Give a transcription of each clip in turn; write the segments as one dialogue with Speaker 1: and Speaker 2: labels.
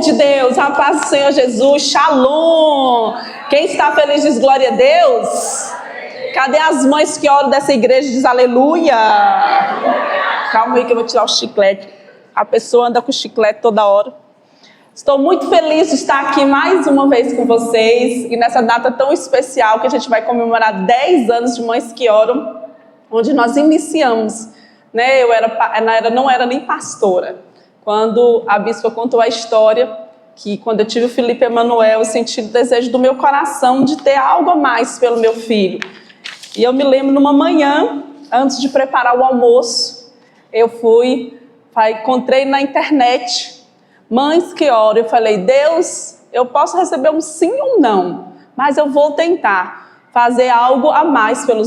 Speaker 1: de Deus, a paz do Senhor Jesus, shalom. Quem está feliz diz glória a Deus. Cadê as mães que oram dessa igreja e diz aleluia? Calma aí que eu vou tirar o chiclete. A pessoa anda com chiclete toda hora. Estou muito feliz de estar aqui mais uma vez com vocês. E nessa data tão especial que a gente vai comemorar 10 anos de Mães que Oram, onde nós iniciamos. Né? Eu não era nem pastora. Quando a bispa contou a história, que quando eu tive o Felipe Emanuel, eu senti o desejo do meu coração de ter algo a mais pelo meu filho. E eu me lembro numa manhã, antes de preparar o almoço, eu encontrei na internet, Mães que Oram. Eu falei, Deus, eu posso receber um sim ou não, mas eu vou tentar fazer algo a mais pelo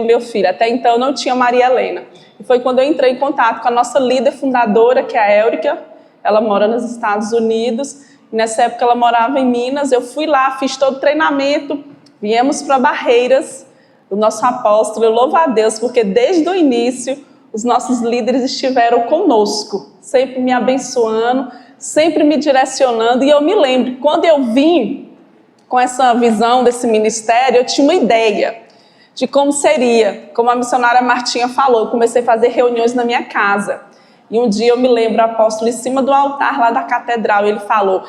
Speaker 1: meu filho. Até então eu não tinha Maria Helena. E foi quando eu entrei em contato com a nossa líder fundadora, que é a Éurica. Ela mora nos Estados Unidos. E nessa época ela morava em Minas. Eu fui lá, fiz todo o treinamento. Viemos para Barreiras, o nosso apóstolo. Eu louvo a Deus, porque desde o início os nossos líderes estiveram conosco, sempre me abençoando, sempre me direcionando. E eu me lembro, quando eu vim com essa visão desse ministério, eu tinha uma ideia de como seria. Como a missionária Martinha falou, eu comecei a fazer reuniões na minha casa. E um dia eu me lembro, o apóstolo em cima do altar lá da catedral, ele falou,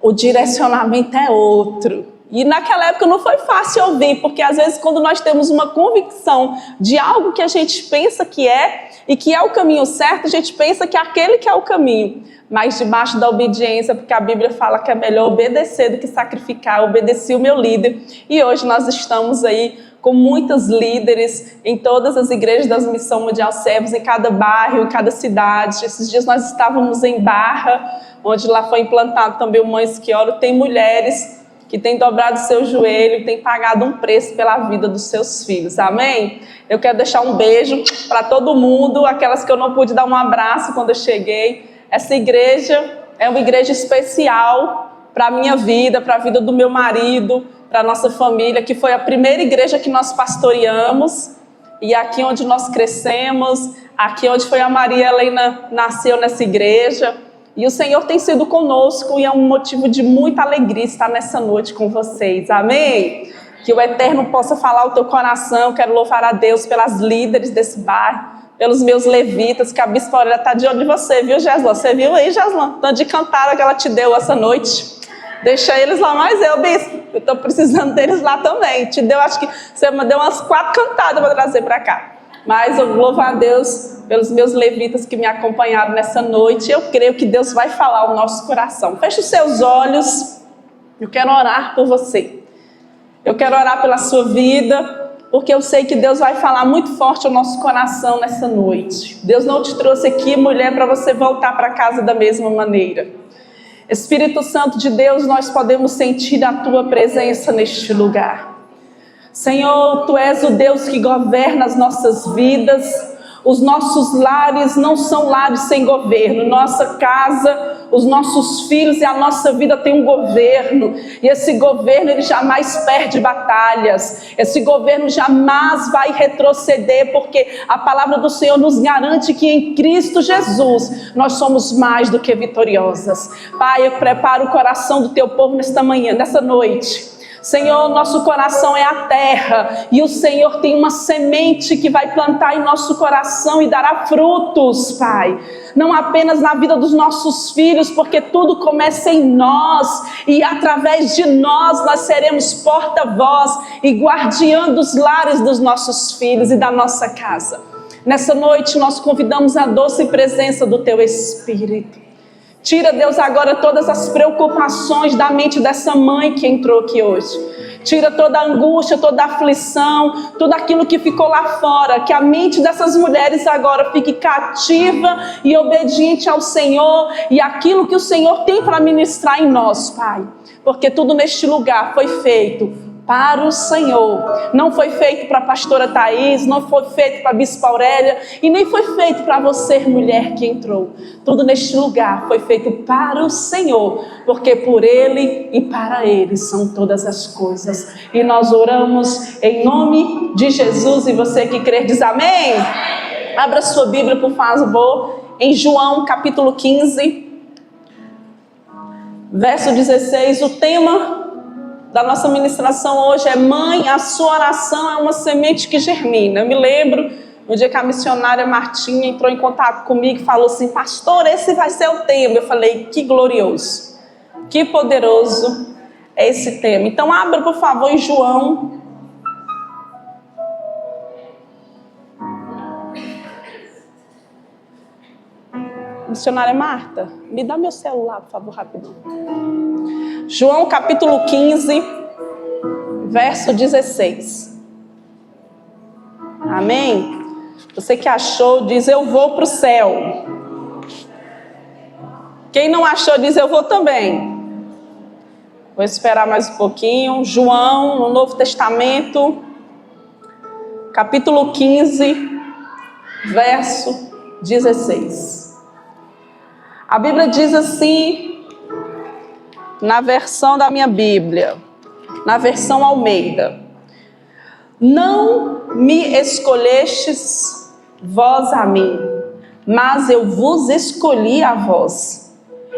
Speaker 1: o direcionamento é outro. E naquela época não foi fácil ouvir, porque às vezes quando nós temos uma convicção de algo que a gente pensa que é, e que é o caminho certo, a gente pensa que é aquele que é o caminho. Mas debaixo da obediência, porque a Bíblia fala que é melhor obedecer do que sacrificar. Eu obedeci o meu líder. E hoje nós estamos aí com muitos líderes em todas as igrejas da Missão Mundial Servos, em cada bairro, em cada cidade. Esses dias nós estávamos em Barra, onde lá foi implantado também o Mães que Oram. Tem mulheres que têm dobrado seu joelho, têm pagado um preço pela vida dos seus filhos. Amém? Eu quero deixar um beijo para todo mundo, aquelas que eu não pude dar um abraço quando eu cheguei. Essa igreja é uma igreja especial para a minha vida, para a vida do meu marido, para a nossa família, que foi a primeira igreja que nós pastoreamos, e aqui onde nós crescemos, aqui onde foi a Maria Helena nasceu nessa igreja, e o Senhor tem sido conosco, e é um motivo de muita alegria estar nessa noite com vocês, amém? Que o Eterno possa falar ao teu coração. Quero louvar a Deus pelas líderes desse bairro, pelos meus levitas, que a bispa Aurélia está de olho de você, viu, Geslan? Você viu aí, Geslan? Tanto de cantada que ela te deu essa noite. Deixa eles lá, mas bispo, eu estou precisando deles lá também. Te deu, acho que você me deu umas 4 cantadas para trazer para cá. Mas eu louvo a Deus pelos meus levitas que me acompanharam nessa noite. Eu creio que Deus vai falar ao nosso coração. Feche os seus olhos. Eu quero orar por você. Eu quero orar pela sua vida, porque eu sei que Deus vai falar muito forte ao nosso coração nessa noite. Deus não te trouxe aqui, mulher, para você voltar para casa da mesma maneira. Espírito Santo de Deus, nós podemos sentir a Tua presença neste lugar. Senhor, Tu és o Deus que governa as nossas vidas. Os nossos lares não são lares sem governo. Nossa casa, os nossos filhos e a nossa vida tem um governo. E esse governo, ele jamais perde batalhas. Esse governo jamais vai retroceder, porque a palavra do Senhor nos garante que em Cristo Jesus nós somos mais do que vitoriosas. Pai, eu preparo o coração do Teu povo nesta manhã, nessa noite. Senhor, nosso coração é a terra, e o Senhor tem uma semente que vai plantar em nosso coração e dará frutos, Pai. Não apenas na vida dos nossos filhos, porque tudo começa em nós, e através de nós seremos porta-voz e guardiã dos lares dos nossos filhos e da nossa casa. Nessa noite nós convidamos a doce presença do Teu Espírito. Tira, Deus, agora todas as preocupações da mente dessa mãe que entrou aqui hoje. Tira toda a angústia, toda a aflição, tudo aquilo que ficou lá fora. Que a mente dessas mulheres agora fique cativa e obediente ao Senhor. E aquilo que o Senhor tem para ministrar em nós, Pai. Porque tudo neste lugar foi feito para o Senhor. Não foi feito para a pastora Thaís, não foi feito para a bispa Aurélia, e nem foi feito para você, mulher que entrou. Tudo neste lugar foi feito para o Senhor, porque por Ele e para Ele são todas as coisas. E nós oramos em nome de Jesus, e você que crê diz amém? Abra sua Bíblia, por favor, em João capítulo 15. Verso 16, o tema da nossa ministração hoje é: mãe, a sua oração é uma semente que germina. Eu me lembro no dia que a missionária Martinha entrou em contato comigo e falou assim: pastor, esse vai ser o tema. Eu falei: que glorioso, que poderoso é esse tema. Então abra, por favor, em João. Missionária Marta, me dá meu celular, por favor, rapidão. João capítulo 15, verso 16. Amém? Você que achou, diz: eu vou para o céu. Quem não achou, diz: eu vou também. Vou esperar mais um pouquinho. João, no Novo Testamento, capítulo 15, verso 16. A Bíblia diz assim, na versão da minha Bíblia, na versão Almeida: não me escolhestes vós a mim, mas eu vos escolhi a vós,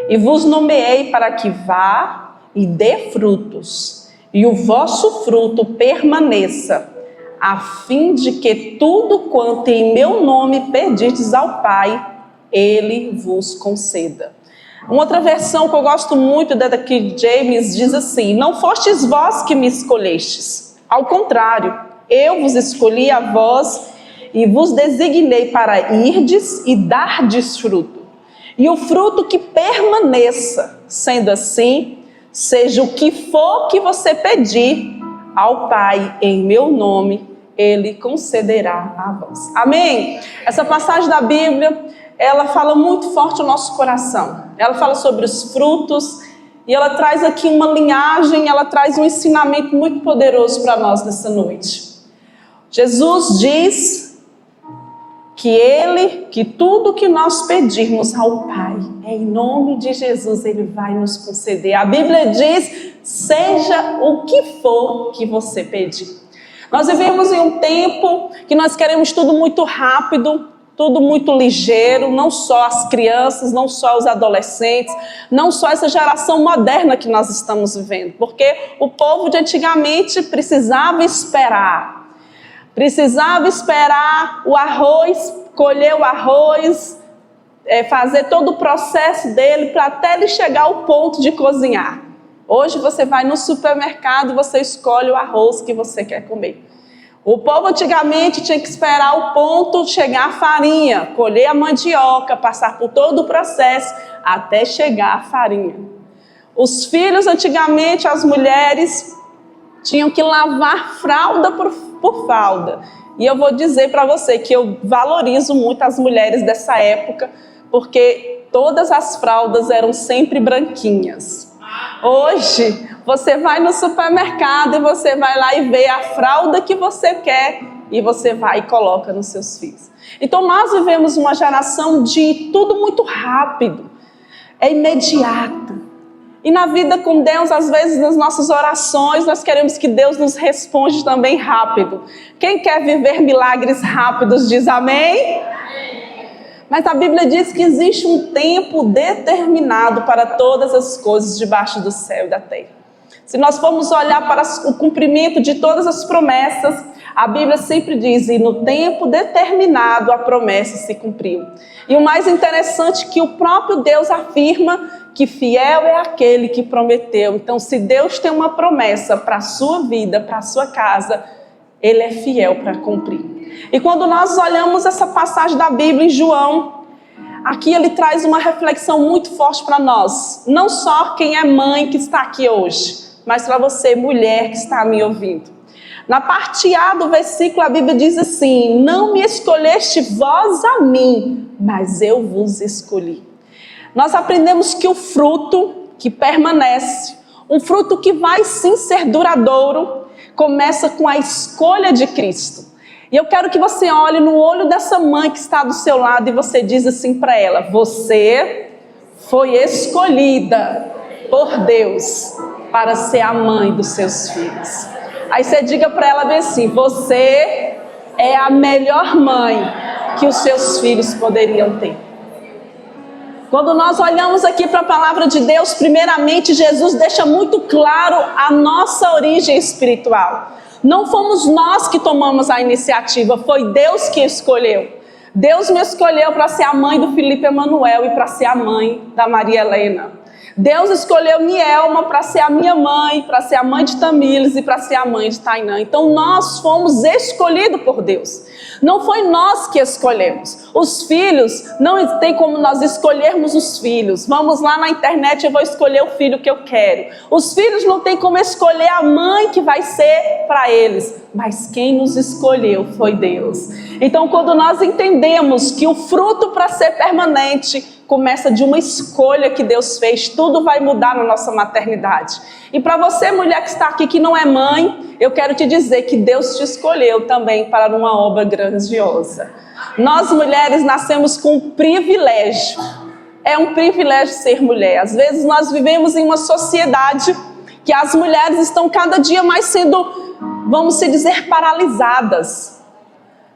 Speaker 1: e vos nomeei para que vá e dê frutos, e o vosso fruto permaneça, a fim de que tudo quanto em meu nome pedirdes ao Pai, Ele vos conceda. Uma outra versão que eu gosto muito da King James diz assim: não fostes vós que me escolhestes, ao contrário, eu vos escolhi a vós e vos designei para irdes e dardes fruto, e o fruto que permaneça. Sendo assim, seja o que for que você pedir ao Pai em meu nome, Ele concederá a vós. Amém? Essa passagem da Bíblia, ela fala muito forte ao nosso coração. Ela fala sobre os frutos e ela traz aqui uma linhagem, ela traz um ensinamento muito poderoso para nós nessa noite. Jesus diz que tudo que nós pedirmos ao Pai, em nome de Jesus, Ele vai nos conceder. A Bíblia diz: seja o que for que você pedir. Nós vivemos em um tempo que nós queremos tudo muito rápido, tudo muito ligeiro, não só as crianças, não só os adolescentes, não só essa geração moderna que nós estamos vivendo, porque o povo de antigamente precisava esperar o arroz, colher o arroz, fazer todo o processo dele para até ele chegar ao ponto de cozinhar. Hoje você vai no supermercado e você escolhe o arroz que você quer comer. O povo antigamente tinha que esperar o ponto de chegar a farinha, colher a mandioca, passar por todo o processo até chegar a farinha. Os filhos antigamente, as mulheres, tinham que lavar fralda por fralda. E eu vou dizer para você que eu valorizo muito as mulheres dessa época, porque todas as fraldas eram sempre branquinhas. Hoje, você vai no supermercado e você vai lá e vê a fralda que você quer e você vai e coloca nos seus filhos. Então nós vivemos uma geração de tudo muito rápido, é imediato. E na vida com Deus, às vezes nas nossas orações, nós queremos que Deus nos responda também rápido. Quem quer viver milagres rápidos diz amém? Mas a Bíblia diz que existe um tempo determinado para todas as coisas debaixo do céu e da terra. Se nós formos olhar para o cumprimento de todas as promessas, a Bíblia sempre diz: e no tempo determinado a promessa se cumpriu. E o mais interessante é que o próprio Deus afirma que fiel é aquele que prometeu. Então, se Deus tem uma promessa para a sua vida, para a sua casa, Ele é fiel para cumprir. E quando nós olhamos essa passagem da Bíblia em João, aqui ele traz uma reflexão muito forte para nós. Não só quem é mãe que está aqui hoje, mas para você, mulher que está me ouvindo. Na parte A do versículo, a Bíblia diz assim: não me escolheste vós a mim, mas eu vos escolhi. Nós aprendemos que o fruto que permanece, um fruto que vai sim ser duradouro, começa com a escolha de Cristo. E eu quero que você olhe no olho dessa mãe que está do seu lado e você diz assim para ela: você foi escolhida por Deus para ser a mãe dos seus filhos. Aí você diga para ela bem assim: você é a melhor mãe que os seus filhos poderiam ter. Quando nós olhamos aqui para a palavra de Deus, primeiramente Jesus deixa muito claro a nossa origem espiritual. Não fomos nós que tomamos a iniciativa, foi Deus que escolheu. Deus me escolheu para ser a mãe do Felipe Emanuel e para ser a mãe da Maria Helena. Deus escolheu Nielma para ser a minha mãe, para ser a mãe de Tamires e para ser a mãe de Tainã. Então nós fomos escolhidos por Deus. Não foi nós que escolhemos. Os filhos, não tem como nós escolhermos os filhos. Vamos lá na internet, eu vou escolher o filho que eu quero. Os filhos não tem como escolher a mãe que vai ser para eles. Mas quem nos escolheu foi Deus. Então quando nós entendemos que o fruto para ser permanente começa de uma escolha que Deus fez, tudo vai mudar na nossa maternidade. E para você, mulher que está aqui, que não é mãe, eu quero te dizer que Deus te escolheu também para uma obra grandiosa. Nós mulheres nascemos com um privilégio. É um privilégio ser mulher. Às vezes nós vivemos em uma sociedade que as mulheres estão cada dia mais sendo, vamos se dizer, paralisadas.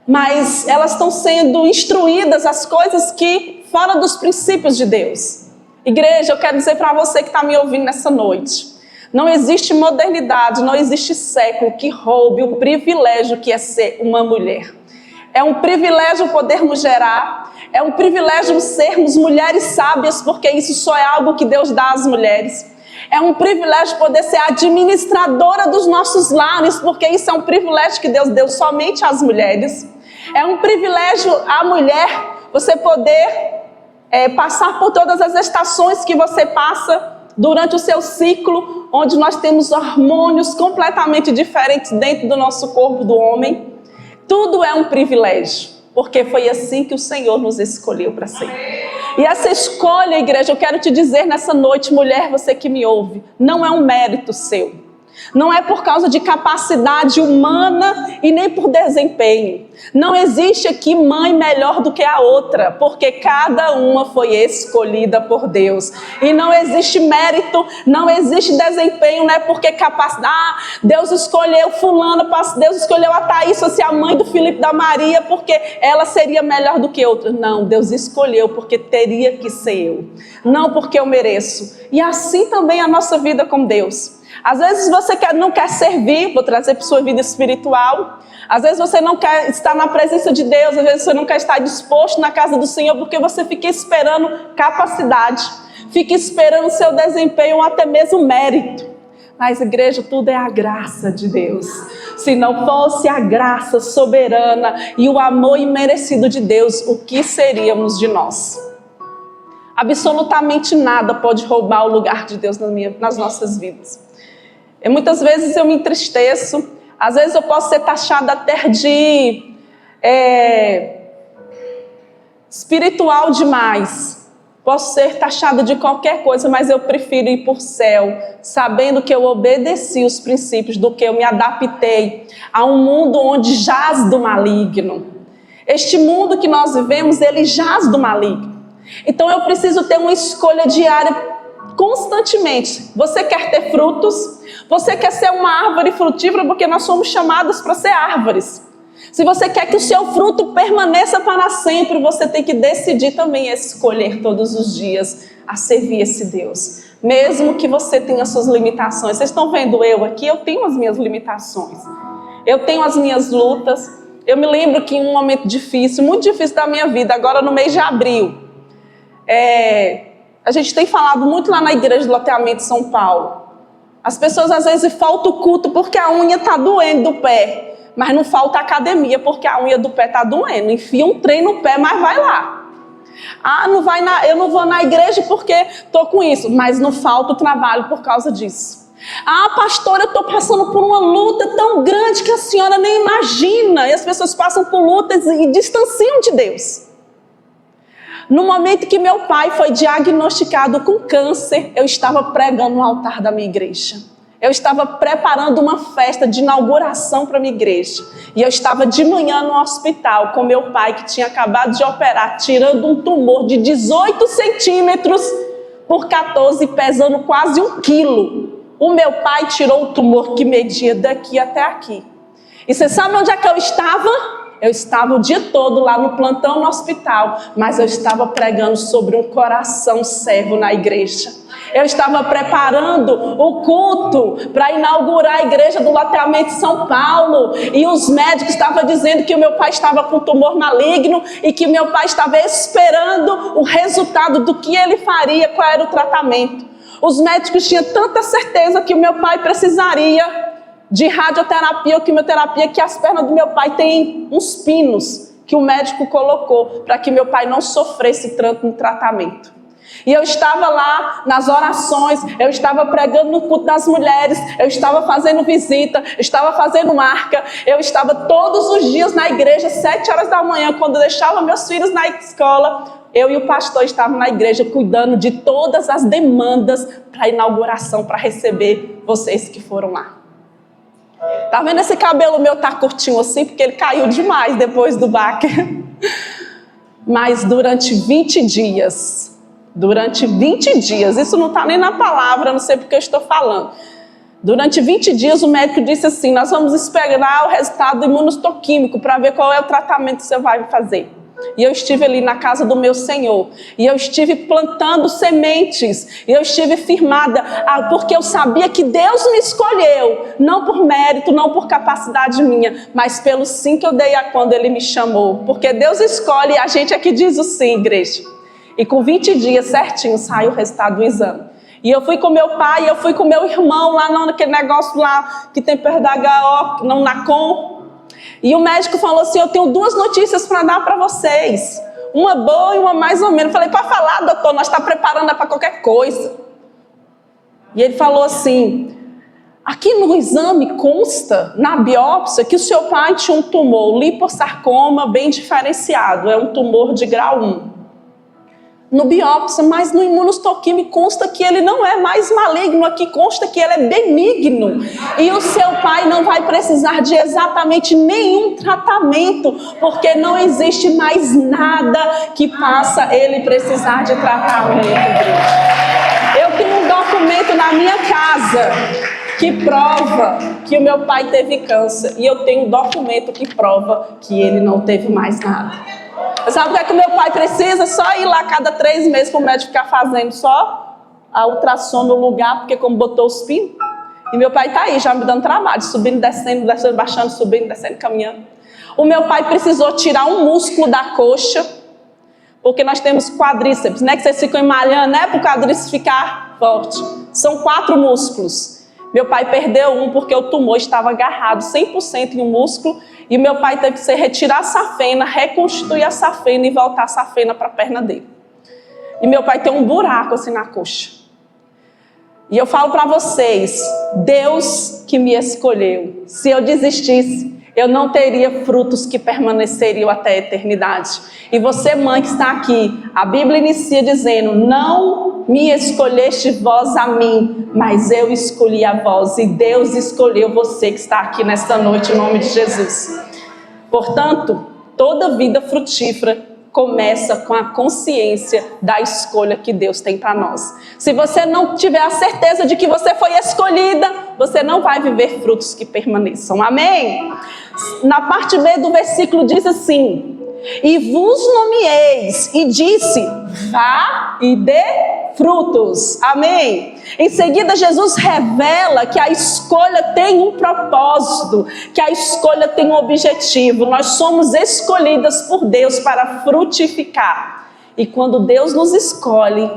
Speaker 1: Mas elas estão sendo instruídas às coisas que fora dos princípios de Deus. Igreja, eu quero dizer para você que está me ouvindo nessa noite, não existe modernidade, não existe século que roube o privilégio que é ser uma mulher. É um privilégio podermos gerar, é um privilégio sermos mulheres sábias, porque isso só é algo que Deus dá às mulheres. É um privilégio poder ser administradora dos nossos lares, porque isso é um privilégio que Deus deu somente às mulheres. É um privilégio a mulher, você poder passar por todas as estações que você passa durante o seu ciclo, onde nós temos hormônios completamente diferentes dentro do nosso corpo do homem. Tudo é um privilégio, porque foi assim que o Senhor nos escolheu para ser. E essa escolha, igreja, eu quero te dizer nessa noite, mulher, você que me ouve, não é um mérito seu. Não é por causa de capacidade humana e nem por desempenho. Não existe aqui mãe melhor do que a outra, porque cada uma foi escolhida por Deus. E não existe mérito, não existe desempenho, não é porque capacidade. Deus escolheu fulana, Deus escolheu a Thaís, ser a mãe do Felipe da Maria, porque ela seria melhor do que outra. Não, Deus escolheu porque teria que ser eu. Não porque eu mereço. E assim também a nossa vida com Deus. Às vezes você não quer servir, vou trazer para a sua vida espiritual. Às vezes você não quer estar na presença de Deus, às vezes você não quer estar disposto na casa do Senhor, porque você fica esperando capacidade, fica esperando seu desempenho ou até mesmo mérito. Mas, igreja, tudo é a graça de Deus. Se não fosse a graça soberana e o amor imerecido de Deus, o que seríamos de nós? Absolutamente nada pode roubar o lugar de Deus nas nossas vidas. E muitas vezes eu me entristeço, às vezes eu posso ser taxada até de espiritual demais, posso ser taxada de qualquer coisa, mas eu prefiro ir por céu, sabendo que eu obedeci os princípios, do que eu me adaptei a um mundo onde jaz do maligno. Este mundo que nós vivemos, ele jaz do maligno. Então eu preciso ter uma escolha diária constantemente. Você quer ter frutos? Você quer ser uma árvore frutífera, porque nós somos chamados para ser árvores. Se você quer que o seu fruto permaneça para sempre, você tem que decidir também escolher todos os dias a servir esse Deus. Mesmo que você tenha suas limitações. Vocês estão vendo eu aqui? Eu tenho as minhas limitações. Eu tenho as minhas lutas. Eu me lembro que em um momento difícil, muito difícil da minha vida, agora no mês de abril, a gente tem falado muito lá na igreja do loteamento de São Paulo. As pessoas às vezes faltam o culto porque a unha está doendo do pé, mas não falta academia porque a unha do pé está doendo. Enfia um trem no pé, mas vai lá. Eu não vou na igreja porque estou com isso, mas não falta o trabalho por causa disso. Pastora, eu estou passando por uma luta tão grande que a senhora nem imagina. E as pessoas passam por lutas e distanciam de Deus. No momento que meu pai foi diagnosticado com câncer, eu estava pregando no altar da minha igreja. Eu estava preparando uma festa de inauguração para a minha igreja. E eu estava de manhã no hospital com meu pai, que tinha acabado de operar, tirando um tumor de 18 centímetros por 14, pesando quase 1 quilo. O meu pai tirou o tumor que media daqui até aqui. E você sabe onde é que eu estava? Eu estava o dia todo lá no plantão no hospital, mas eu estava pregando sobre um coração servo na igreja. Eu estava preparando o culto para inaugurar a igreja do loteamento de São Paulo. E os médicos estavam dizendo que o meu pai estava com tumor maligno e que meu pai estava esperando o resultado do que ele faria, qual era o tratamento. Os médicos tinham tanta certeza que o meu pai precisaria de radioterapia ou quimioterapia, que as pernas do meu pai têm uns pinos que o médico colocou para que meu pai não sofresse tanto no tratamento. E eu estava lá nas orações, eu estava pregando no culto das mulheres, eu estava fazendo visita, eu estava fazendo marca, eu estava todos os dias na igreja, 7 horas da manhã, quando eu deixava meus filhos na escola, eu e o pastor estávamos na igreja cuidando de todas as demandas para a inauguração, para receber vocês que foram lá. Tá vendo esse cabelo meu tá curtinho assim, porque ele caiu demais depois do baque. Mas durante 20 dias, isso não está nem na palavra, não sei porque eu estou falando. Durante 20 dias o médico disse assim, nós vamos esperar o resultado do imunohistoquímico para ver qual é o tratamento que você vai fazer. E eu estive ali na casa do meu Senhor, e eu estive plantando sementes, e eu estive firmada, porque eu sabia que Deus me escolheu, não por mérito, não por capacidade minha, mas pelo sim que eu dei a quando Ele me chamou, porque Deus escolhe e a gente é que diz o sim, igreja. E com 20 dias certinho saiu o resultado do exame. E eu fui com meu pai, eu fui com meu irmão lá naquele negócio lá que tem PDHO, não NACOM. E o médico falou assim, eu tenho 2 notícias para dar para vocês. Uma boa e uma mais ou menos. Eu falei, para falar, doutor, nós estamos preparando para qualquer coisa. E ele falou assim, aqui no exame consta, na biópsia, que o seu pai tinha um tumor, lipossarcoma bem diferenciado. É um tumor de grau 1. No biópsia, mas no imunohistoquímico consta que ele não é mais maligno, aqui consta que ele é benigno. E o seu pai não vai precisar de exatamente nenhum tratamento, porque não existe mais nada que faça ele precisar de tratamento. Eu tenho um documento na minha casa que prova que o meu pai teve câncer, e eu tenho um documento que prova que ele não teve mais nada. Sabe o que o meu pai precisa? Só ir lá cada 3 meses para o médico ficar fazendo só a ultrassom no lugar, porque como botou os pinos. E meu pai está aí, já me dando trabalho, subindo, descendo, baixando, subindo, descendo, caminhando. O meu pai precisou tirar um músculo da coxa, porque nós temos quadríceps, né? Que vocês ficam emalhando, né? Para o quadríceps ficar forte. São 4 músculos. Meu pai perdeu um porque o tumor estava agarrado 100% em um músculo. E meu pai teve que retirar a safena, reconstituir a safena e voltar a safena para a perna dele. E meu pai tem um buraco assim na coxa. E eu falo para vocês, Deus que me escolheu. Se eu desistisse, eu não teria frutos que permaneceriam até a eternidade. E você, mãe que está aqui, a Bíblia inicia dizendo, não me escolheste vós a mim, mas eu escolhi a vós. E Deus escolheu você que está aqui nesta noite, em nome de Jesus. Portanto, toda vida frutífera começa com a consciência da escolha que Deus tem para nós. Se você não tiver a certeza de que você foi escolhida, você não vai viver frutos que permaneçam. Amém? Na parte B do versículo diz assim, e vos nomeeis, e disse, vá e dê frutos. Amém? Em seguida, Jesus revela que a escolha tem um propósito, que a escolha tem um objetivo. Nós somos escolhidas por Deus para frutificar. E quando Deus nos escolhe,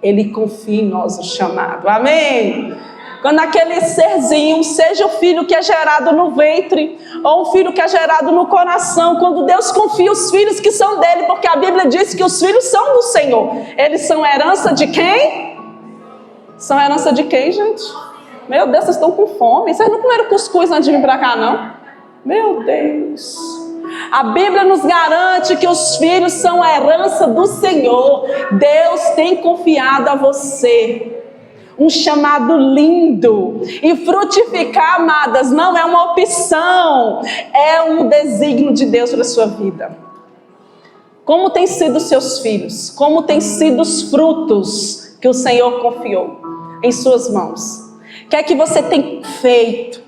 Speaker 1: Ele confia em nós o chamado. Amém? Quando aquele serzinho, seja o filho que é gerado no ventre, ou um filho que é gerado no coração, quando Deus confia os filhos que são dele, porque a Bíblia diz que os filhos são do Senhor. Eles são herança de quem? São herança de quem, gente? Meu Deus, vocês estão com fome. Vocês não comeram cuscuz antes de vir para cá, não? Meu Deus. A Bíblia nos garante que os filhos são a herança do Senhor. Deus tem confiado a você um chamado lindo. E frutificar, amadas, não é uma opção, é um desígnio de Deus para a sua vida. Como tem sido os seus filhos? Como tem sido os frutos que o Senhor confiou em suas mãos? O que é que você tem feito?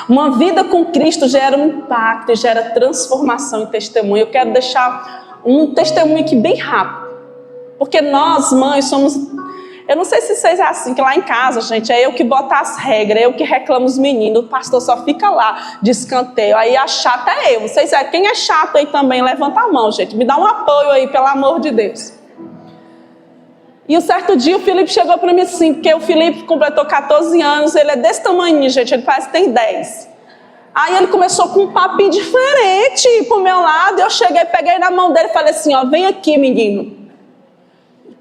Speaker 1: Uma vida com Cristo gera um impacto e gera transformação e testemunho. Eu quero deixar um testemunho aqui bem rápido. Porque nós, mães, somos... Eu não sei se vocês é assim, que lá em casa, gente, é eu que boto as regras, é eu que reclamo os meninos, o pastor só fica lá de escanteio. Aí a chata é eu. Vocês sabem, quem é chato aí também, levanta a mão, gente. Me dá um apoio aí, pelo amor de Deus. E um certo dia o Felipe chegou para mim assim, porque o Felipe completou 14 anos, ele é desse tamanho, gente, ele parece que tem 10. Aí ele começou com um papinho diferente pro meu lado, eu cheguei, peguei na mão dele e falei assim, ó, vem aqui, menino.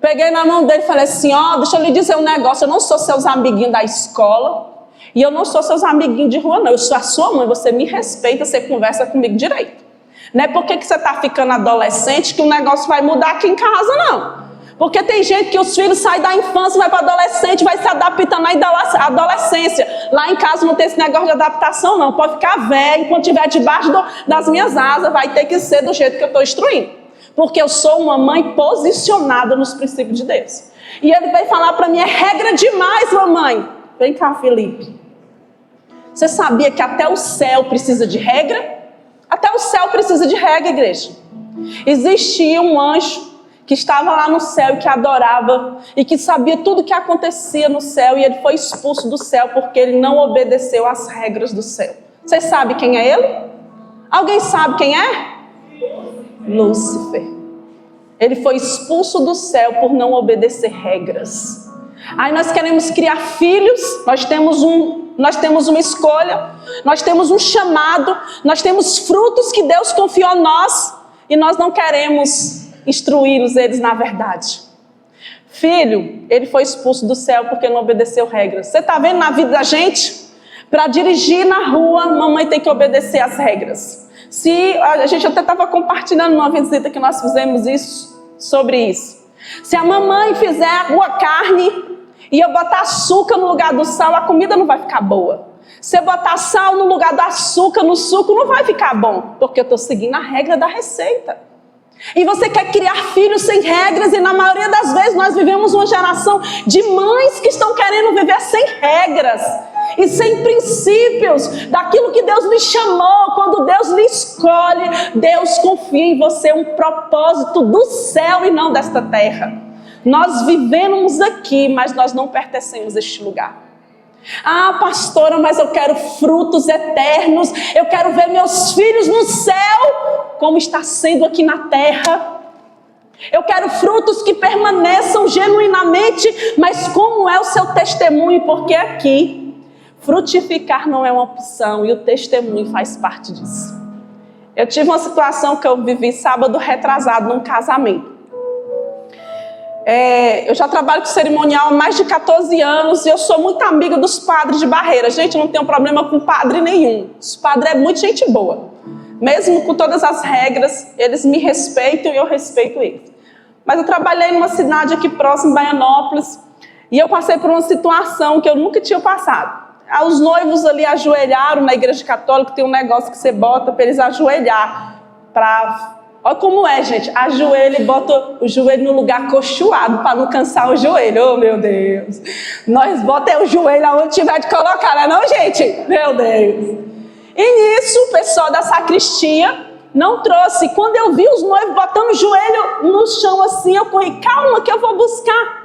Speaker 1: Peguei na mão dele e falei assim, ó, deixa eu lhe dizer um negócio, eu não sou seus amiguinhos da escola, e eu não sou seus amiguinhos de rua, não, eu sou a sua mãe, você me respeita, você conversa comigo direito. Não é porque que você tá ficando adolescente que o negócio vai mudar aqui em casa, não. Porque tem gente que os filhos saem da infância, vai para adolescente, vai se adaptando à adolescência. Lá em casa não tem esse negócio de adaptação, não. Pode ficar velho, enquanto estiver debaixo das minhas asas, vai ter que ser do jeito que eu estou instruindo. Porque eu sou uma mãe posicionada nos princípios de Deus. E ele veio falar para mim, é regra demais, mamãe. Vem cá, Felipe. Você sabia que até o céu precisa de regra? Até o céu precisa de regra, igreja. Existia um anjo que estava lá no céu e que adorava e que sabia tudo o que acontecia no céu, e ele foi expulso do céu porque ele não obedeceu às regras do céu. Você sabe quem é ele? Alguém sabe quem é? Lúcifer. Ele foi expulso do céu por não obedecer regras. Aí nós queremos criar filhos, nós temos uma escolha, nós temos um chamado, nós temos frutos que Deus confiou a nós e nós não queremos instruí-los eles na verdade. Filho, ele foi expulso do céu porque não obedeceu regras. Você está vendo na vida da gente? Para dirigir na rua, mamãe tem que obedecer às regras. Se a gente até estava compartilhando numa visita que nós fizemos sobre isso. Se a mamãe fizer uma carne e eu botar açúcar no lugar do sal, a comida não vai ficar boa. Se eu botar sal no lugar do açúcar, no suco, não vai ficar bom, porque eu estou seguindo a regra da receita. E você quer criar filhos sem regras, e na maioria das vezes nós vivemos uma geração de mães que estão querendo viver sem regras e sem princípios daquilo que Deus lhe chamou. Quando Deus lhe escolhe, Deus confia em você um propósito do céu e não desta terra. Nós vivemos aqui, mas nós não pertencemos a este lugar. Ah, pastora, mas eu quero frutos eternos, eu quero ver meus filhos no céu, como está sendo aqui na terra. Eu quero frutos que permaneçam genuinamente, mas como é o seu testemunho? Porque aqui, frutificar não é uma opção e o testemunho faz parte disso. Eu tive uma situação que eu vivi sábado retrasado num casamento. Eu já trabalho com cerimonial há mais de 14 anos e eu sou muito amiga dos padres de Barreira. Gente, eu não tenho problema com padre nenhum. Os padres é muito gente boa. Mesmo com todas as regras, eles me respeitam e eu respeito eles. Mas eu trabalhei numa cidade aqui próxima, em Baianópolis, e eu passei por uma situação que eu nunca tinha passado. Os noivos ali ajoelharam na igreja católica, tem um negócio que você bota para eles ajoelhar, olha como é, gente. Ajoelha e bota o joelho no lugar coxuado para não cansar o joelho. Oh, meu Deus. Nós botamos o joelho aonde tiver de colocar, não, gente? Meu Deus. E nisso, o pessoal da sacristia não trouxe. Quando eu vi os noivos botando o joelho no chão assim, eu corri, calma que eu vou buscar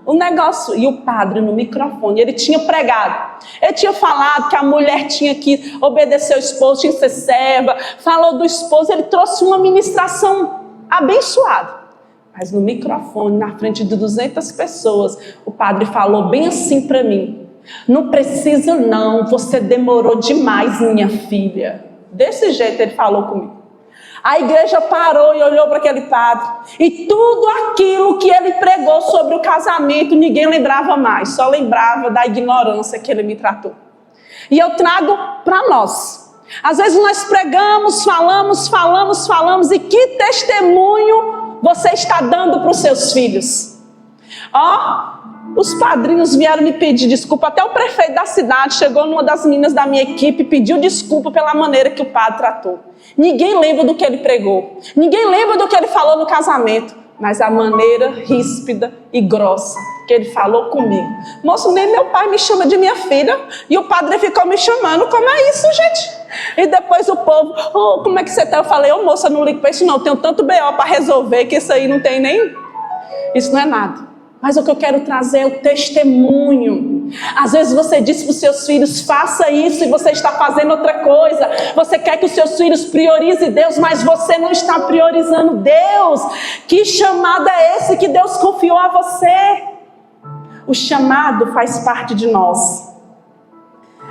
Speaker 1: o negócio. E o padre no microfone, ele tinha pregado. Ele tinha falado que a mulher tinha que obedecer ao esposo, tinha que ser serva. Falou do esposo, ele trouxe uma ministração abençoada. Mas no microfone, na frente de 200 pessoas, o padre falou bem assim para mim: não precisa não, você demorou demais, minha filha. Desse jeito ele falou comigo. A igreja parou e olhou para aquele padre. E tudo aquilo que ele pregou sobre o casamento, ninguém lembrava mais. Só lembrava da ignorância que ele me tratou. E eu trago para nós. Às vezes nós pregamos, falamos. E que testemunho você está dando para os seus filhos? Os padrinhos vieram me pedir desculpa. Até o prefeito da cidade chegou numa das meninas da minha equipe e pediu desculpa pela maneira que o padre tratou. Ninguém lembra do que ele pregou. Ninguém lembra do que ele falou no casamento. Mas a maneira ríspida e grossa porque ele falou comigo. Moço, nem meu pai me chama de minha filha, e o padre ficou me chamando. Como é isso, gente? E depois o povo, como é que você está? Eu falei, moça, não ligo para isso não, tenho tanto B.O. para resolver, que isso aí não tem nem... Isso não é nada. Mas o que eu quero trazer é o testemunho. Às vezes você diz para os seus filhos, faça isso, e você está fazendo outra coisa. Você quer que os seus filhos priorizem Deus, mas você não está priorizando Deus. Que chamado é esse que Deus confiou a você? O chamado faz parte de nós.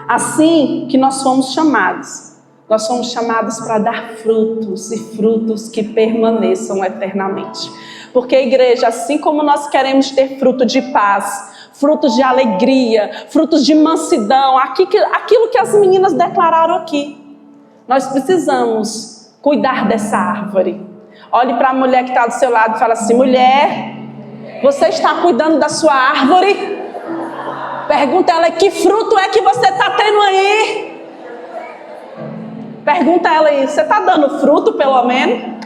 Speaker 1: Assim que nós fomos chamados. Nós somos chamados para dar frutos, e frutos que permaneçam eternamente. Porque, igreja, assim como nós queremos ter fruto de paz, frutos de alegria, frutos de mansidão, aquilo que as meninas declararam aqui, nós precisamos cuidar dessa árvore. Olhe para a mulher que está do seu lado e fala assim, mulher, você está cuidando da sua árvore? Pergunta a ela, que fruto é que você está tendo aí? Pergunta a ela aí, você está dando fruto pelo menos?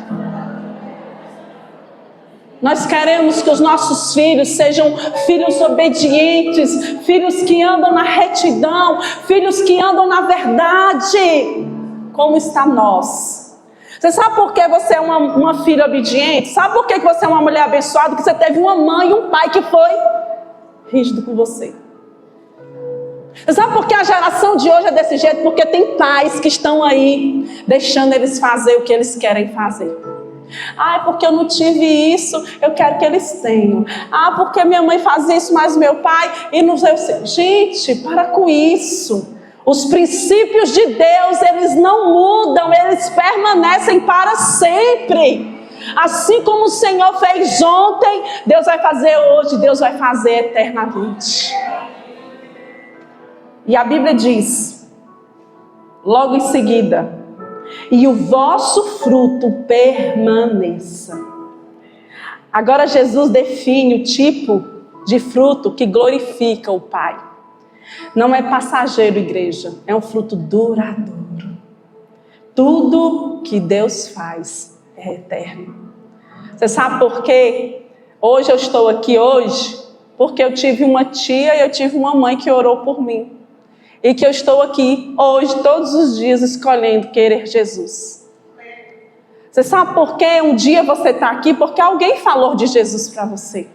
Speaker 1: Nós queremos que os nossos filhos sejam filhos obedientes, filhos que andam na retidão, filhos que andam na verdade. Como está nós? Você sabe por que você é uma filha obediente? Sabe por que você é uma mulher abençoada? Que você teve uma mãe e um pai que foi rígido com você. Você sabe por que a geração de hoje é desse jeito? Porque tem pais que estão aí, deixando eles fazer o que eles querem fazer. Porque eu não tive isso, eu quero que eles tenham. Porque minha mãe faz isso, mas meu pai, e não sei. Gente, para com isso. Os princípios de Deus, eles não mudam, eles permanecem para sempre. Assim como o Senhor fez ontem, Deus vai fazer hoje, Deus vai fazer eternamente. E a Bíblia diz, logo em seguida, e o vosso fruto permaneça. Agora Jesus define o tipo de fruto que glorifica o Pai. Não é passageiro, igreja, é um fruto duradouro. Tudo que Deus faz é eterno. Você sabe por quê? Hoje eu estou aqui porque eu tive uma tia e eu tive uma mãe que orou por mim. E que eu estou aqui hoje, todos os dias, escolhendo querer Jesus. Você sabe por que um dia você está aqui? Porque alguém falou de Jesus para você.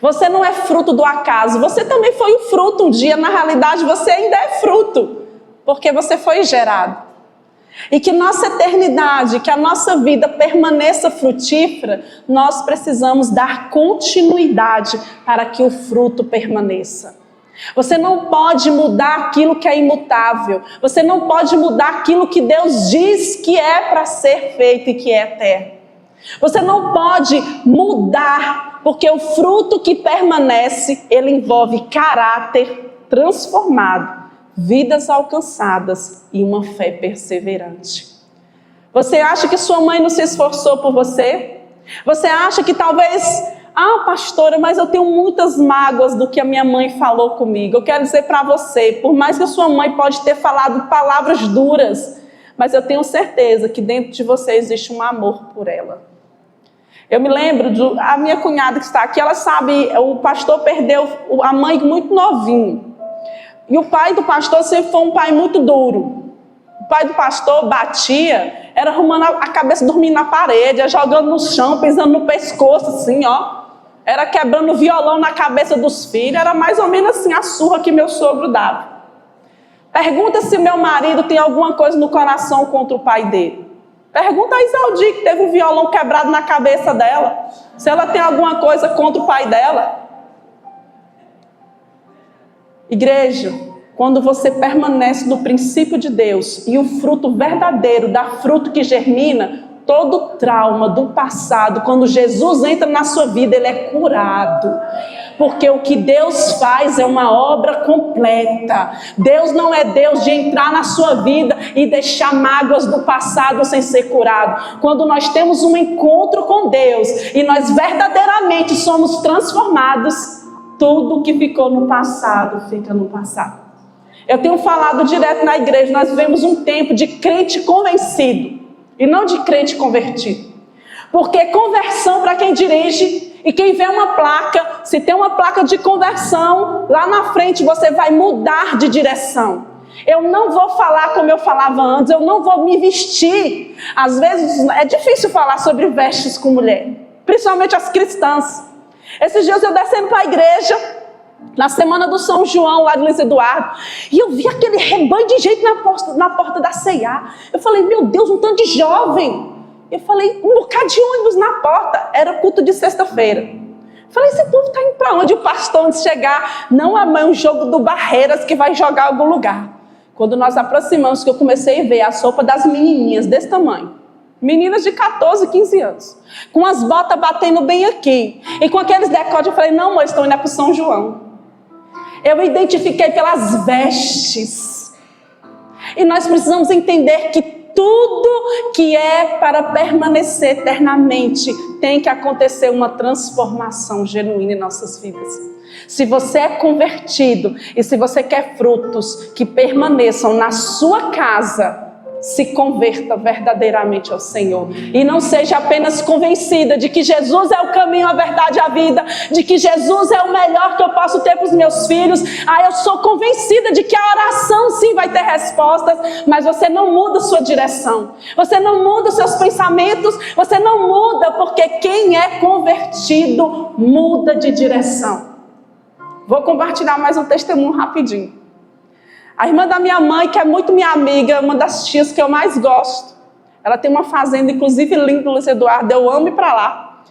Speaker 1: Você não é fruto do acaso. Você também foi o fruto um dia. Na realidade, você ainda é fruto. Porque você foi gerado. E que nossa eternidade, que a nossa vida permaneça frutífera, nós precisamos dar continuidade para que o fruto permaneça. Você não pode mudar aquilo que é imutável. Você não pode mudar aquilo que Deus diz que é para ser feito e que é eterno. Você não pode mudar, porque o fruto que permanece, ele envolve caráter transformado, vidas alcançadas e uma fé perseverante. Você acha que sua mãe não se esforçou por você? Você acha que talvez... pastora, mas eu tenho muitas mágoas do que a minha mãe falou comigo. Eu quero dizer para você, por mais que a sua mãe pode ter falado palavras duras, mas eu tenho certeza que dentro de você existe um amor por ela. Eu me lembro a minha cunhada que está aqui, ela sabe, o pastor perdeu a mãe muito novinho. E o pai do pastor sempre foi um pai muito duro. O pai do pastor batia, era arrumando a cabeça, dormindo na parede, jogando no chão, pisando no pescoço, assim, Era quebrando violão na cabeça dos filhos. Era mais ou menos assim a surra que meu sogro dava. Pergunta se meu marido tem alguma coisa no coração contra o pai dele. Pergunta a Isaldi, que teve um violão quebrado na cabeça dela. Se ela tem alguma coisa contra o pai dela. Igreja, quando você permanece no princípio de Deus e o fruto verdadeiro dá fruto que germina, todo trauma do passado, quando Jesus entra na sua vida, ele é curado. Porque o que Deus faz é uma obra completa. Deus não é Deus de entrar na sua vida e deixar mágoas do passado sem ser curado. Quando nós temos um encontro com Deus e nós verdadeiramente somos transformados, tudo que ficou no passado fica no passado. Eu tenho falado direto na igreja, nós vivemos um tempo de crente convencido e não de crente convertido. Porque conversão para quem dirige E quem vê uma placa, se tem uma placa de conversão, lá na frente você vai mudar de direção. Eu não vou falar como eu falava antes, eu não vou me vestir. Às vezes é difícil falar sobre vestes com mulher, principalmente as cristãs. Esses dias eu descendo para a igreja, na semana do São João, lá de Luiz Eduardo, e eu vi aquele rebanho de gente na porta da C&A. Eu falei, meu Deus, um tanto de jovem. Eu falei, um bocado de ônibus na porta. Era culto de sexta-feira. Eu falei, esse povo está indo para onde? O pastor, antes de chegar, não amar um jogo do Barreiras que vai jogar em algum lugar. Quando nós aproximamos, que eu comecei a ver a sopa das menininhas desse tamanho. Meninas de 14, 15 anos. Com as botas batendo bem aqui. E com aqueles decotes, eu falei, não, eles estão indo para o São João. Eu identifiquei pelas vestes. E nós precisamos entender que tudo que é para permanecer eternamente tem que acontecer uma transformação genuína em nossas vidas. Se você é convertido e se você quer frutos que permaneçam na sua casa, se converta verdadeiramente ao Senhor. E não seja apenas convencida de que Jesus é o caminho, a verdade e a vida, de que Jesus é o melhor que eu posso ter para os meus filhos. Eu sou convencida de que a oração sim vai ter respostas, mas você não muda sua direção, você não muda seus pensamentos, você não muda, porque quem é convertido muda de direção. Vou compartilhar mais um testemunho rapidinho. A irmã da minha mãe, que é muito minha amiga, uma das tias que eu mais gosto. Ela tem uma fazenda, inclusive linda, Luiz Eduardo, eu amo ir para lá.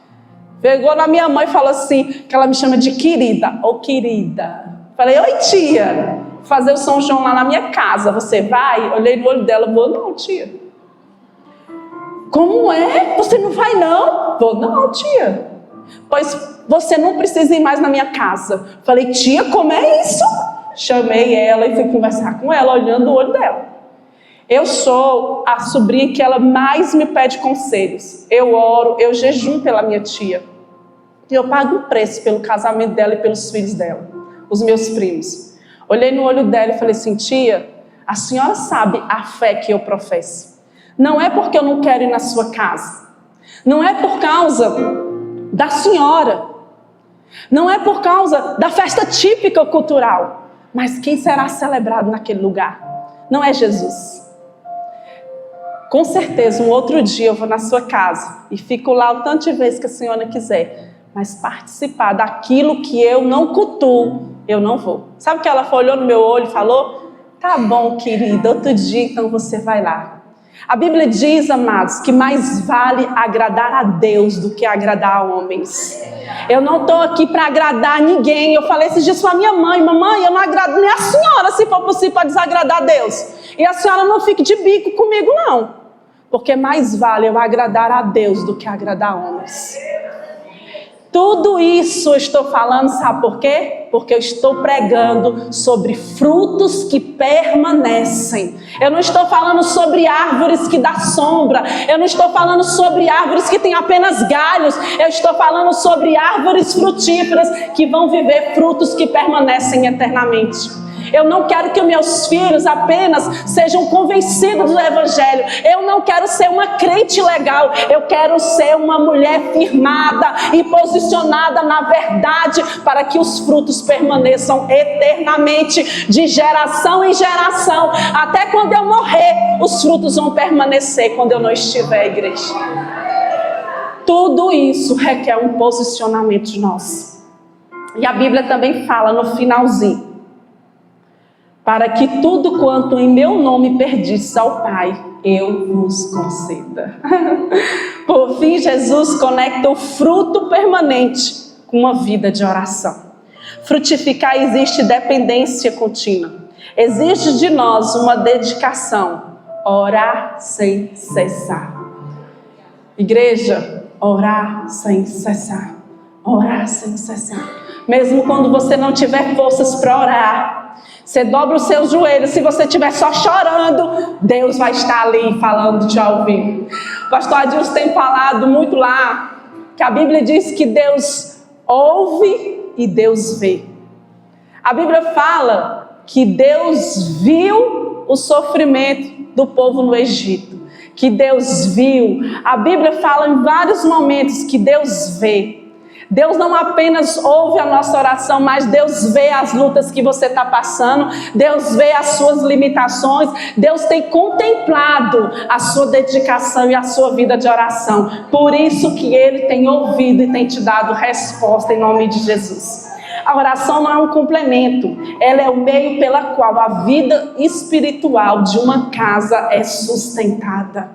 Speaker 1: Pegou na minha mãe e falou assim, que ela me chama de querida, ou querida. Falei, oi tia, fazer o São João lá na minha casa, você vai? Olhei no olho dela, vou não tia. Como é? Você não vai não? Vou não tia. Pois você não precisa ir mais na minha casa. Falei, tia, como é isso? Chamei ela e fui conversar com ela, olhando o olho dela. Eu sou a sobrinha que ela mais me pede conselhos. Eu oro, eu jejum pela minha tia. E eu pago um preço pelo casamento dela e pelos filhos dela, os meus primos. Olhei no olho dela e falei assim, tia, a senhora sabe a fé que eu professo. Não é porque eu não quero ir na sua casa. Não é por causa da senhora. Não é por causa da festa típica cultural. Mas quem será celebrado naquele lugar? Não é Jesus. Com certeza, um outro dia eu vou na sua casa e fico lá o tanto de vezes que a senhora quiser. Mas participar daquilo que eu não cultuo, eu não vou. Sabe o que ela olhou no meu olho e falou? Tá bom, querida, outro dia então você vai lá. A Bíblia diz, amados, que mais vale agradar a Deus do que agradar a homens. Eu não estou aqui para agradar ninguém. Eu falei esses dias para a minha mãe, mamãe, eu não agrado nem a senhora, se for possível, para desagradar a Deus. E a senhora não fique de bico comigo, não. Porque mais vale eu agradar a Deus do que agradar homens. Tudo isso eu estou falando, sabe por quê? Porque eu estou pregando sobre frutos que permanecem. Eu não estou falando sobre árvores que dão sombra. Eu não estou falando sobre árvores que têm apenas galhos. Eu estou falando sobre árvores frutíferas que vão viver frutos que permanecem eternamente. Eu não quero que meus filhos apenas sejam convencidos do Evangelho. Eu não quero ser uma crente legal. Eu quero ser uma mulher firmada e posicionada na verdade para que os frutos permaneçam eternamente, de geração em geração. Até quando eu morrer, os frutos vão permanecer quando eu não estiver, igreja. Tudo isso requer um posicionamento nosso. E a Bíblia também fala no finalzinho: para que tudo quanto em meu nome pedis ao Pai, eu vos conceda. Por fim, Jesus conecta o fruto permanente com uma vida de oração. Frutificar existe dependência contínua. Existe de nós uma dedicação. Orar sem cessar. Igreja, orar sem cessar. Orar sem cessar. Mesmo quando você não tiver forças para orar, você dobra os seus joelhos. Se você estiver só chorando, Deus vai estar ali falando de ouvido. O pastor Adilson tem falado muito lá que a Bíblia diz que Deus ouve e Deus vê. A Bíblia fala que Deus viu o sofrimento do povo no Egito, que Deus viu. A Bíblia fala em vários momentos que Deus vê. Deus não apenas ouve a nossa oração, mas Deus vê as lutas que você está passando, Deus vê as suas limitações, Deus tem contemplado a sua dedicação e a sua vida de oração. Por isso que Ele tem ouvido e tem te dado resposta em nome de Jesus. A oração não é um complemento, ela é o meio pela qual a vida espiritual de uma casa é sustentada.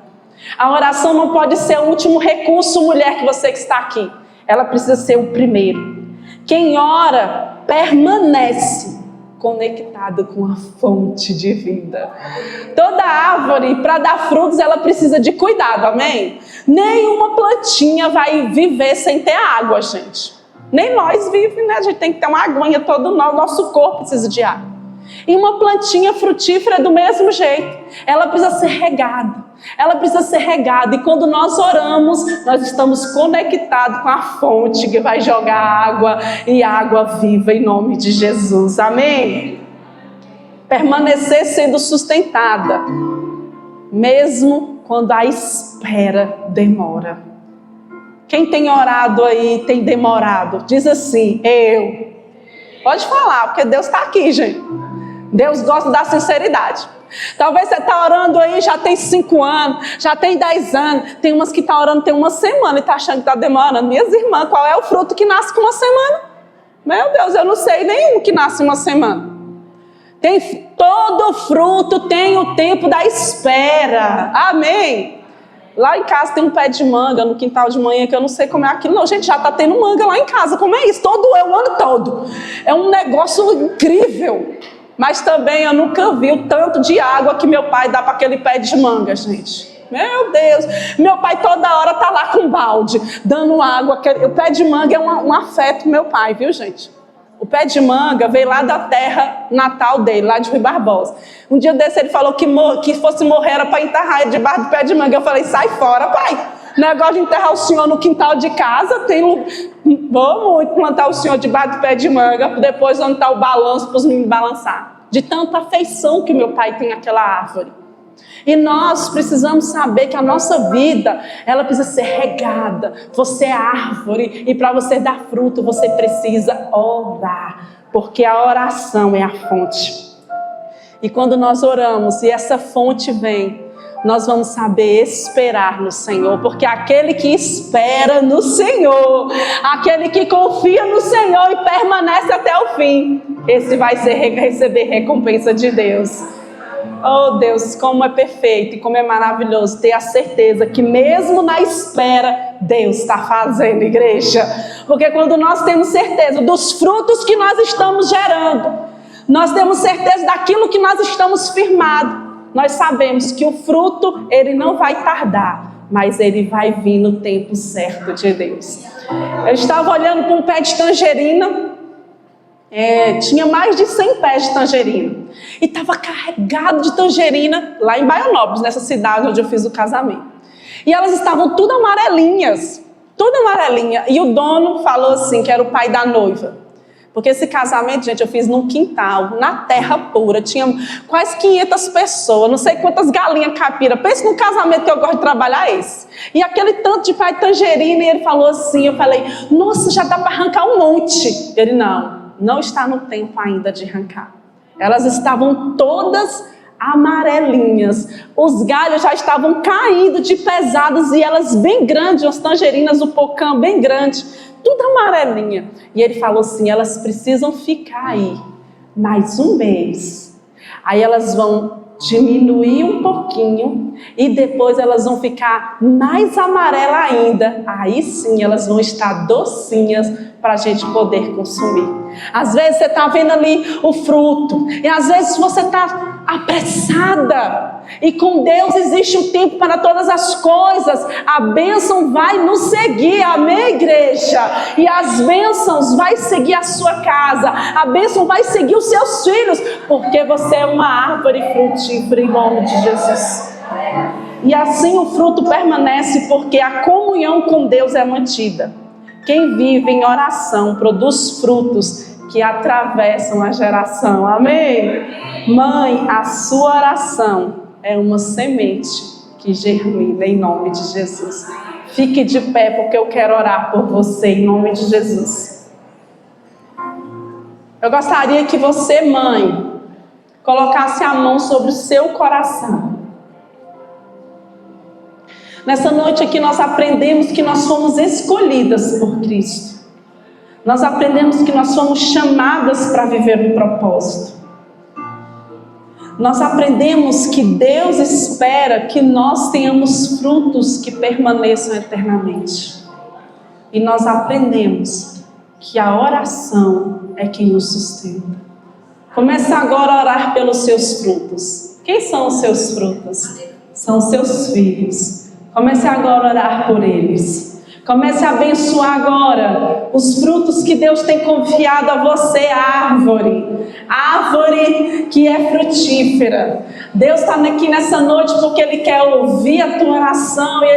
Speaker 1: A oração não pode ser o último recurso, mulher, que você que está aqui. Ela precisa ser o primeiro. Quem ora permanece conectado com a fonte de vida. Toda árvore, para dar frutos, ela precisa de cuidado, amém? Nenhuma plantinha vai viver sem ter água, gente. Nem nós vivemos, né? A gente tem que ter uma aguinha, todo o nosso corpo precisa de água. E uma plantinha frutífera é do mesmo jeito. Ela precisa ser regada. Ela precisa ser regada. E quando nós oramos, nós estamos conectados com a fonte que vai jogar água e água viva em nome de Jesus. Amém? Permanecer sendo sustentada, mesmo quando a espera demora. Quem tem orado aí, tem demorado, diz assim, eu. Pode falar, porque Deus está aqui, gente. Deus gosta da sinceridade. Talvez você está orando aí, já tem 5 anos, já tem 10 anos. Tem umas que estão orando tem uma semana e está achando que está demorando. Minhas irmãs, qual é o fruto que nasce com uma semana? Meu Deus, eu não sei nenhum que nasce uma semana. Todo fruto tem o tempo da espera. Amém? Lá em casa tem um pé de manga no quintal de manhã, que eu não sei como é aquilo. Não, gente, já está tendo manga lá em casa. Como é isso? O ano todo. É um negócio incrível. Mas também eu nunca vi o tanto de água que meu pai dá para aquele pé de manga, gente. Meu Deus. Meu pai toda hora está lá com um balde, dando água. O pé de manga é um afeto do meu pai, viu, gente? O pé de manga veio lá da terra natal dele, lá de Rui Barbosa. Um dia desse ele falou que fosse morrer era para enterrar ele debaixo do pé de manga. Eu falei, sai fora, pai. Negócio de enterrar o senhor no quintal de casa, vou muito plantar o senhor debaixo do pé de manga, depois onde está o balanço para os meninos balançar. De tanta afeição que meu pai tem àquela árvore. E nós precisamos saber que a nossa vida, ela precisa ser regada. Você é árvore e para você dar fruto, você precisa orar. Porque a oração é a fonte. E quando nós oramos e essa fonte vem, nós vamos saber esperar no Senhor. Porque aquele que espera no Senhor, aquele que confia no Senhor e permanece até o fim, esse vai receber recompensa de Deus. Oh Deus, como é perfeito e como é maravilhoso ter a certeza que mesmo na espera, Deus está fazendo, igreja. Porque quando nós temos certeza dos frutos que nós estamos gerando, nós temos certeza daquilo que nós estamos firmados, nós sabemos que o fruto, ele não vai tardar, mas ele vai vir no tempo certo de Deus. Eu estava olhando para um pé de tangerina, tinha mais de 100 pés de tangerina. E estava carregado de tangerina lá em Baianópolis, nessa cidade onde eu fiz o casamento. E elas estavam tudo amarelinhas, tudo amarelinha. E o dono falou assim, que era o pai da noiva. Porque esse casamento, gente, eu fiz num quintal, na terra pura. Tinha quase 500 pessoas, não sei quantas galinhas caipira. Pensa no casamento que eu gosto de trabalhar esse. E aquele tanto de pai de tangerina, e ele falou assim, eu falei, nossa, já dá para arrancar um monte. Ele, não está no tempo ainda de arrancar. Elas estavam todas amarelinhas. Os galhos já estavam caindo de pesados e elas bem grandes, as tangerinas, o pocã bem grande, tudo amarelinha. E ele falou assim, elas precisam ficar aí mais um mês. Aí elas vão diminuir um pouquinho e depois elas vão ficar mais amarela ainda. Aí sim elas vão estar docinhas para a gente poder consumir. Às vezes você está vendo ali o fruto e às vezes você está apressada. E com Deus existe um tempo para todas as coisas. A bênção vai nos seguir, amém, igreja? E as bênçãos vai seguir a sua casa. A bênção vai seguir os seus filhos, porque você é uma árvore frutífera em nome de Jesus. E assim o fruto permanece, porque a comunhão com Deus é mantida. Quem vive em oração produz frutos que atravessam a geração, amém? Mãe, a sua oração é uma semente que germina em nome de Jesus. Fique de pé, porque eu quero orar por você, em nome de Jesus. Eu gostaria que você, mãe, colocasse a mão sobre o seu coração. Nessa noite aqui nós aprendemos que nós fomos escolhidas por Cristo. Nós aprendemos que nós fomos chamadas para viver um propósito. Nós aprendemos que Deus espera que nós tenhamos frutos que permaneçam eternamente. E nós aprendemos que a oração é quem nos sustenta. Comece agora a orar pelos seus frutos. Quem são os seus frutos? São os seus filhos. Comece agora a orar por eles. Comece a abençoar agora os frutos que Deus tem confiado a você, árvore que é frutífera. Deus está aqui nessa noite porque Ele quer ouvir a tua oração e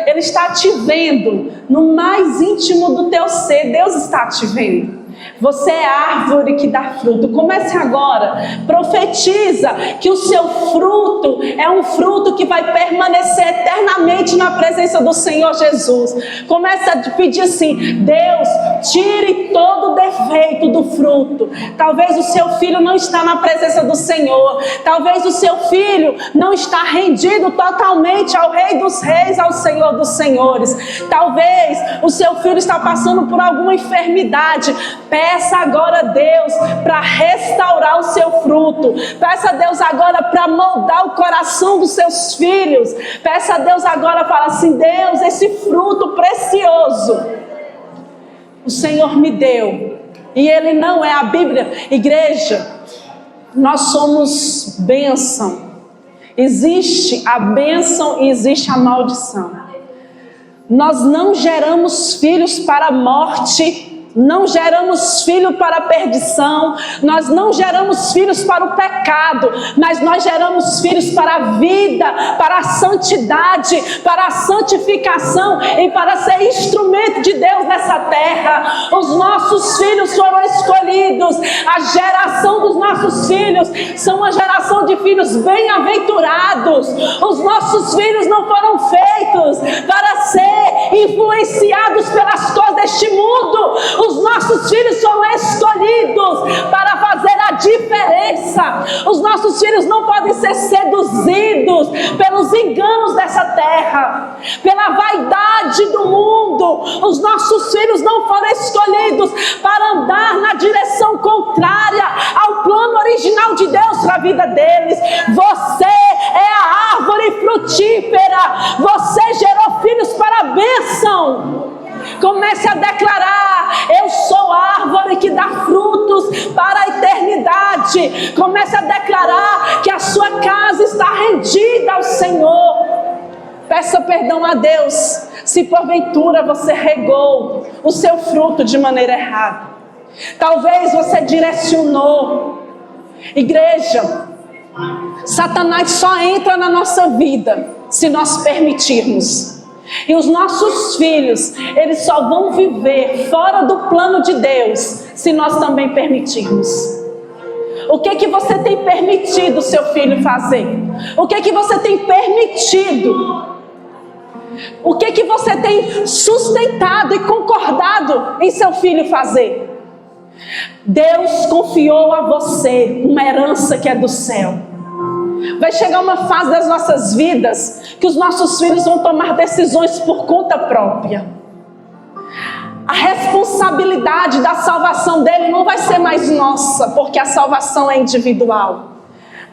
Speaker 1: Ele está te vendo no mais íntimo do teu ser. Deus está te vendo. Você é árvore que dá fruto. Comece agora, profetiza que o seu fruto é um fruto que vai permanecer eternamente na presença do Senhor Jesus. Comece a pedir assim: Deus, tire todo o defeito do fruto. Talvez o seu filho não está na presença do Senhor. Talvez o seu filho não está rendido totalmente ao Rei dos Reis, ao Senhor dos Senhores. Talvez o seu filho está passando por alguma enfermidade. Peça agora a Deus para restaurar o seu fruto. Peça a Deus agora para moldar o coração dos seus filhos. Peça a Deus agora, fala assim: Deus, esse fruto precioso o Senhor me deu. E ele não é a Bíblia. Igreja, nós somos bênção. Existe a bênção e existe a maldição. Nós não geramos filhos para a morte. Não geramos filho para a perdição, nós não geramos filhos para o pecado, mas nós geramos filhos para a vida, para a santidade, para a santificação e para ser instrumento de Deus nessa terra. Os nossos filhos foram escolhidos, a geração dos nossos filhos são uma geração de filhos bem-aventurados. Os nossos filhos não foram feitos para ser influenciados pelas coisas deste mundo. Os nossos filhos foram escolhidos para fazer a diferença. Os nossos filhos não podem ser seduzidos pelos enganos dessa terra, pela vaidade do mundo. Os nossos filhos não foram escolhidos para andar na direção contrária ao plano original de Deus para a vida deles. Você é a árvore frutífera. Você gerou filhos para a bênção. Comece a declarar: eu sou árvore que dá frutos para a eternidade. Comece a declarar que a sua casa está rendida ao Senhor. Peça perdão a Deus se porventura você regou o seu fruto de maneira errada. Talvez você direcionou. Igreja, Satanás só entra na nossa vida se nós permitirmos. E os nossos filhos, eles só vão viver fora do plano de Deus se nós também permitirmos. O que você tem permitido o seu filho fazer? O que você tem permitido? O que você tem sustentado e concordado em seu filho fazer? Deus confiou a você uma herança que é do céu. Vai chegar uma fase das nossas vidas que os nossos filhos vão tomar decisões por conta própria. A responsabilidade da salvação dele não vai ser mais nossa, porque a salvação é individual.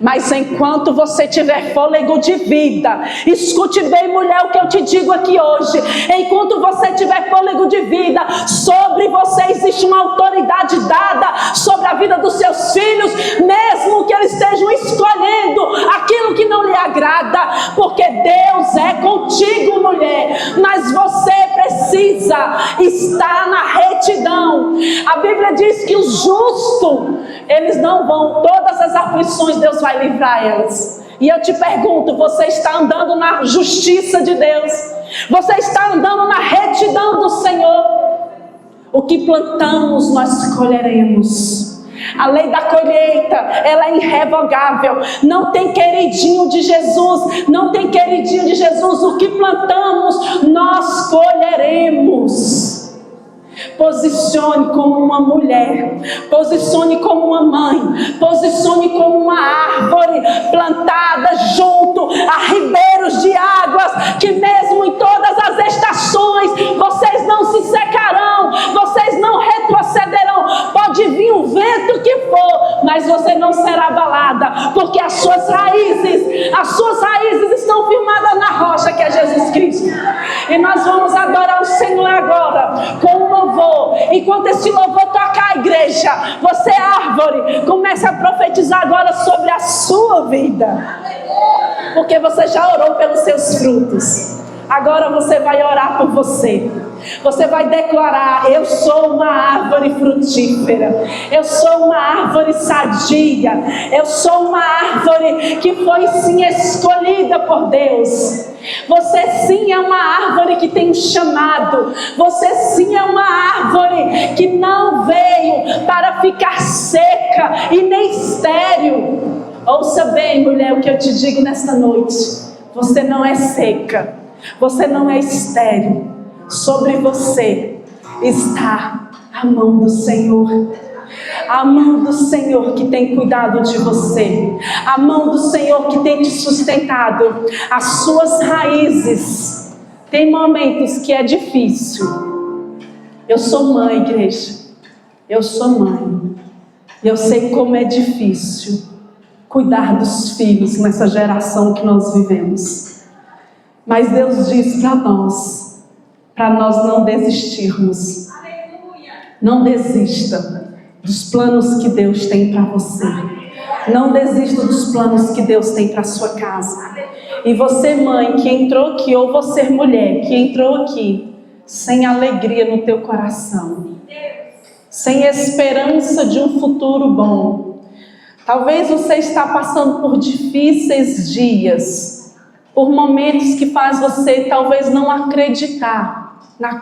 Speaker 1: Mas enquanto você tiver fôlego de vida, escute bem, mulher, o que eu te digo aqui hoje. Enquanto você tiver fôlego de vida, sobre você existe uma autoridade dada sobre a vida dos seus filhos, mesmo que eles estejam escolhendo aquilo que não lhe agrada, porque Deus é contigo, mulher. Mas você precisa estar na retidão. A Bíblia diz que os justos, eles não vão, todas as aflições Deus vai livrar elas. E eu te pergunto, você está andando na justiça de Deus? Você está andando na retidão do Senhor? O que plantamos nós colheremos. A lei da colheita, ela é irrevogável. Não tem queridinho de Jesus, não tem queridinho de Jesus. O que plantamos, nós colheremos. Posicione como uma mulher, posicione como uma mãe, posicione como uma árvore plantada junto a ribeiros de águas, que mesmo em todas as estações, vocês não se secarão, vocês não retrocederão. Pode vir o vento que for, mas você não será abalada, porque as suas raízes estão firmadas na rocha que é Jesus Cristo. E nós vamos adorar o Senhor agora com um louvor. Enquanto esse louvor tocar a igreja, você árvore, comece a profetizar agora sobre a sua vida, porque você já orou pelos seus frutos. Agora você vai orar por você. Você vai declarar: eu sou uma árvore frutífera, eu sou uma árvore sadia, eu sou uma árvore que foi sim escolhida por Deus. Você sim é uma árvore que tem um chamado. Você sim é uma árvore que não veio para ficar seca e nem estéril. Ouça bem, mulher, o que eu te digo nesta noite: você não é seca, você não é estéril. Sobre você está a mão do Senhor. A mão do Senhor que tem cuidado de você. A mão do Senhor que tem te sustentado. As suas raízes. Tem momentos que é difícil. Eu sou mãe, igreja. Eu sou mãe. E eu sei como é difícil cuidar dos filhos nessa geração que nós vivemos. Mas Deus diz para nós não desistirmos. Não desista dos planos que Deus tem para você. Não desista dos planos que Deus tem para a sua casa. E você, mãe, que entrou aqui, ou você, mulher, que entrou aqui sem alegria no teu coração, sem esperança de um futuro bom. Talvez você está passando por difíceis dias, por momentos que faz você talvez não acreditar naquilo